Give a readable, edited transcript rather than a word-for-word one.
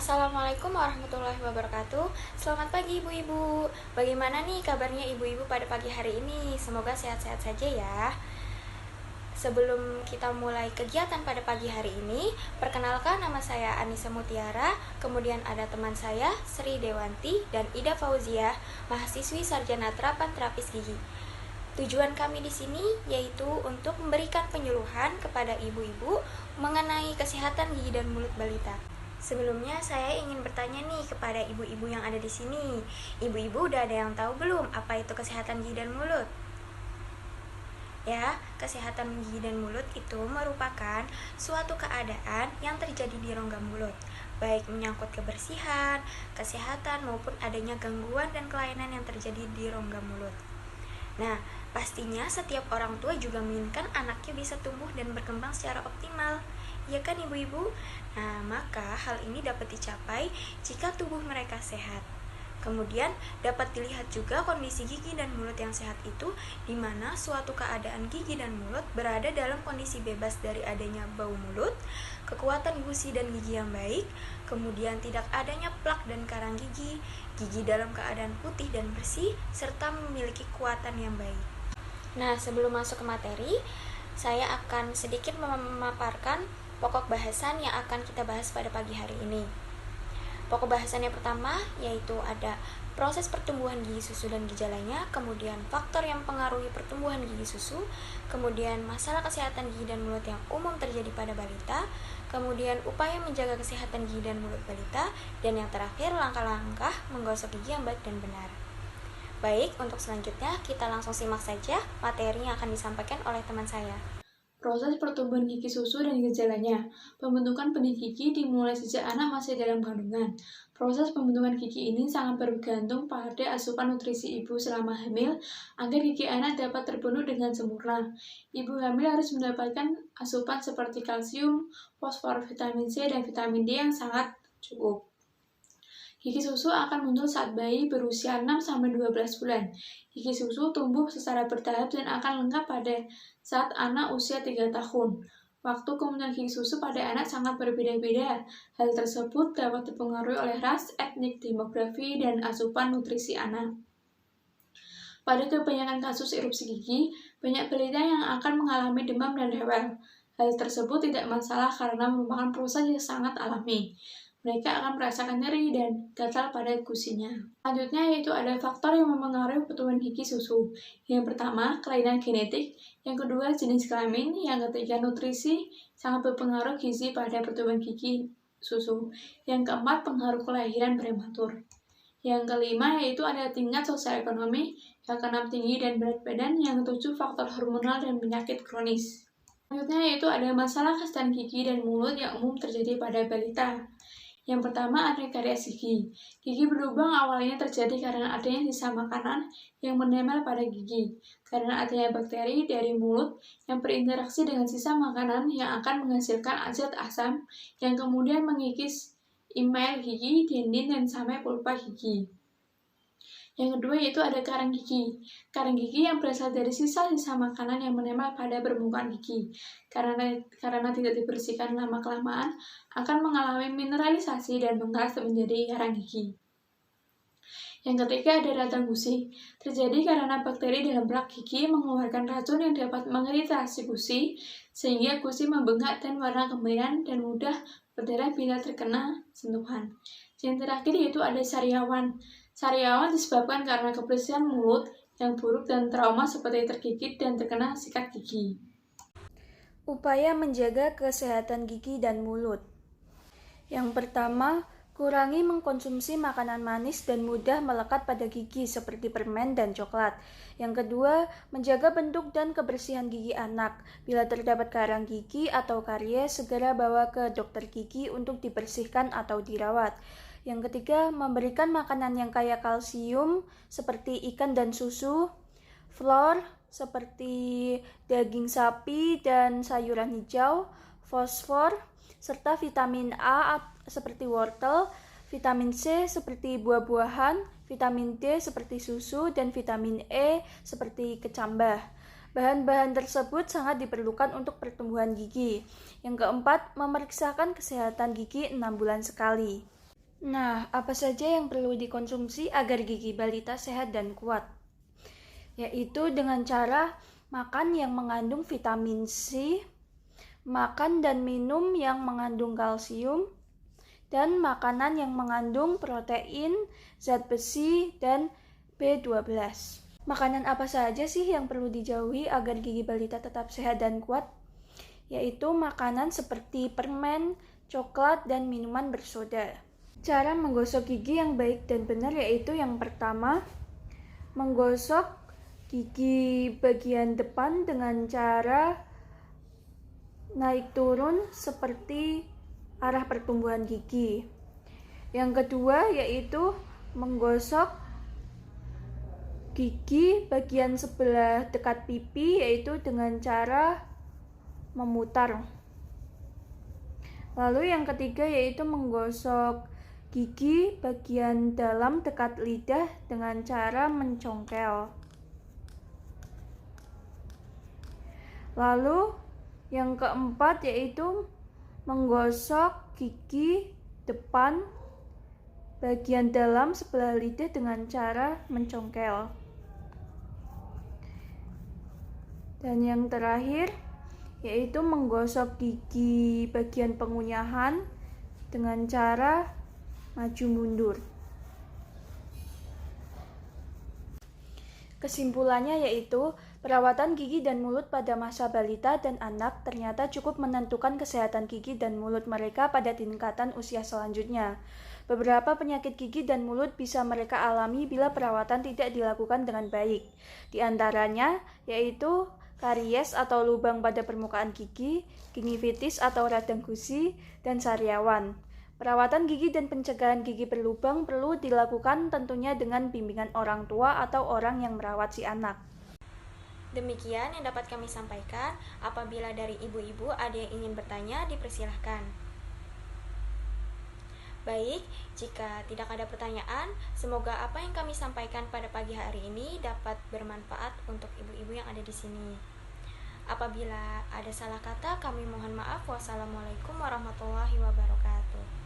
Assalamualaikum warahmatullahi wabarakatuh. Selamat pagi ibu-ibu. Bagaimana nih kabarnya ibu-ibu pada pagi hari ini? Semoga sehat-sehat saja ya. Sebelum kita mulai kegiatan pada pagi hari ini, perkenalkan nama saya Anissa Mutiara, kemudian ada teman saya Sri Dewanti dan Ida Fauziah, mahasiswi sarjana terapan terapis gigi. Tujuan kami di sini yaitu untuk memberikan penyuluhan kepada ibu-ibu mengenai kesehatan gigi dan mulut balita. Sebelumnya saya ingin bertanya nih kepada ibu-ibu yang ada di sini. Ibu-ibu udah ada yang tahu belum apa itu kesehatan gigi dan mulut? Ya, kesehatan gigi dan mulut itu merupakan suatu keadaan yang terjadi di rongga mulut, baik menyangkut kebersihan, kesehatan maupun adanya gangguan dan kelainan yang terjadi di rongga mulut. Nah, pastinya setiap orang tua juga menginginkan anaknya bisa tumbuh dan berkembang secara optimal. Ya kan ibu-ibu? Nah, maka hal ini dapat dicapai jika tubuh mereka sehat. Kemudian dapat dilihat juga kondisi gigi dan mulut yang sehat itu di mana suatu keadaan gigi dan mulut berada dalam kondisi bebas dari adanya bau mulut, kekuatan gusi dan gigi yang baik, kemudian tidak adanya plak dan karang gigi, gigi dalam keadaan putih dan bersih, serta memiliki kekuatan yang baik. Nah, sebelum masuk ke materi, saya akan sedikit memaparkan pokok bahasan yang akan kita bahas pada pagi hari ini. Pokok bahasannya pertama yaitu ada proses pertumbuhan gigi susu dan gejalanya, kemudian faktor yang mempengaruhi pertumbuhan gigi susu, kemudian masalah kesehatan gigi dan mulut yang umum terjadi pada balita, kemudian upaya menjaga kesehatan gigi dan mulut balita, dan yang terakhir langkah-langkah menggosok gigi yang baik dan benar. Baik, untuk selanjutnya kita langsung simak saja materi yang akan disampaikan oleh teman saya. Proses pertumbuhan gigi susu dan gejalanya. Pembentukan benih gigi dimulai sejak anak masih dalam kandungan. Proses pembentukan gigi ini sangat bergantung pada asupan nutrisi ibu selama hamil agar gigi anak dapat terpenuhi dengan sempurna. Ibu hamil harus mendapatkan asupan seperti kalsium, fosfor, vitamin C, dan vitamin D yang sangat cukup. Gigi susu akan muncul saat bayi berusia 6-12 bulan. Gigi susu tumbuh secara bertahap dan akan lengkap pada saat anak usia 3 tahun. Waktu kemunculan gigi susu pada anak sangat berbeda-beda. Hal tersebut dapat dipengaruhi oleh ras, etnik, demografi, dan asupan nutrisi anak. Pada kebanyakan kasus erupsi gigi, banyak balita yang akan mengalami demam dan rewel. Hal tersebut tidak masalah karena merupakan proses yang sangat alami. Mereka akan merasakan nyeri dan gatal pada gusinya. Selanjutnya yaitu ada faktor yang mempengaruhi pertumbuhan gigi susu. Yang pertama, kelainan genetik. Yang kedua, jenis kelamin. Yang ketiga, nutrisi sangat berpengaruh gizi pada pertumbuhan gigi susu. Yang keempat, pengaruh kelahiran prematur. Yang kelima yaitu ada tingkat sosial ekonomi. Yang keenam, tinggi dan berat badan. Yang ketujuh, faktor hormonal dan penyakit kronis. Selanjutnya yaitu ada masalah kesehatan gigi dan mulut yang umum terjadi pada balita. Yang pertama ada karies gigi. Gigi berlubang awalnya terjadi karena adanya sisa makanan yang menempel pada gigi. Karena adanya bakteri dari mulut yang berinteraksi dengan sisa makanan yang akan menghasilkan zat asam yang kemudian mengikis email gigi, dendin, dan sampai pulpa gigi. Yang kedua yaitu ada karang gigi. Karang gigi yang berasal dari sisa-sisa makanan yang menempel pada permukaan gigi. Karena tidak dibersihkan lama-kelamaan, akan mengalami mineralisasi dan mengeras menjadi karang gigi. Yang ketiga ada radang gusi. Terjadi karena bakteri dalam plak gigi mengeluarkan racun yang dapat mengiritasi gusi, sehingga gusi membengkak dan warna kemerahan dan mudah berdarah bila terkena sentuhan. Yang terakhir yaitu ada sariawan. Sariawan disebabkan karena kebersihan mulut yang buruk dan trauma seperti tergigit dan terkena sikat gigi. Upaya menjaga kesehatan gigi dan mulut. Yang pertama, kurangi mengkonsumsi makanan manis dan mudah melekat pada gigi seperti permen dan coklat. Yang kedua, menjaga bentuk dan kebersihan gigi anak. Bila terdapat karang gigi atau karies, segera bawa ke dokter gigi untuk dibersihkan atau dirawat. Yang ketiga, memberikan makanan yang kaya kalsium seperti ikan dan susu, fluor seperti daging sapi dan sayuran hijau, fosfor, serta vitamin A seperti wortel, vitamin C seperti buah-buahan, vitamin D seperti susu, dan vitamin E seperti kecambah. Bahan-bahan tersebut sangat diperlukan untuk pertumbuhan gigi. Yang keempat, memeriksakan kesehatan gigi 6 bulan sekali. Nah, apa saja yang perlu dikonsumsi agar gigi balita sehat dan kuat? Yaitu dengan cara makan yang mengandung vitamin C, makan dan minum yang mengandung kalsium, dan makanan yang mengandung protein, zat besi, dan B12. Makanan apa saja sih yang perlu dijauhi agar gigi balita tetap sehat dan kuat? Yaitu makanan seperti permen, coklat, dan minuman bersoda. Cara menggosok gigi yang baik dan benar yaitu yang pertama, menggosok gigi bagian depan dengan cara naik turun seperti arah pertumbuhan gigi. Yang kedua yaitu menggosok gigi bagian sebelah dekat pipi yaitu dengan cara memutar. Lalu yang ketiga yaitu menggosok gigi bagian dalam dekat lidah dengan cara mencongkel. Lalu yang keempat yaitu menggosok gigi depan bagian dalam sebelah lidah dengan cara mencongkel. Dan yang terakhir yaitu menggosok gigi bagian pengunyahan dengan cara maju mundur. Kesimpulannya yaitu perawatan gigi dan mulut pada masa balita dan anak ternyata cukup menentukan kesehatan gigi dan mulut mereka pada tingkatan usia selanjutnya. Beberapa penyakit gigi dan mulut bisa mereka alami bila perawatan tidak dilakukan dengan baik. Di antaranya yaitu karies atau lubang pada permukaan gigi, gingivitis atau radang gusi, dan sariawan. Perawatan gigi dan pencegahan gigi berlubang perlu dilakukan tentunya dengan bimbingan orang tua atau orang yang merawat si anak. Demikian yang dapat kami sampaikan. Apabila dari ibu-ibu ada yang ingin bertanya, dipersilahkan. Baik, jika tidak ada pertanyaan, semoga apa yang kami sampaikan pada pagi hari ini dapat bermanfaat untuk ibu-ibu yang ada di sini. Apabila ada salah kata, kami mohon maaf. Wassalamualaikum warahmatullahi wabarakatuh.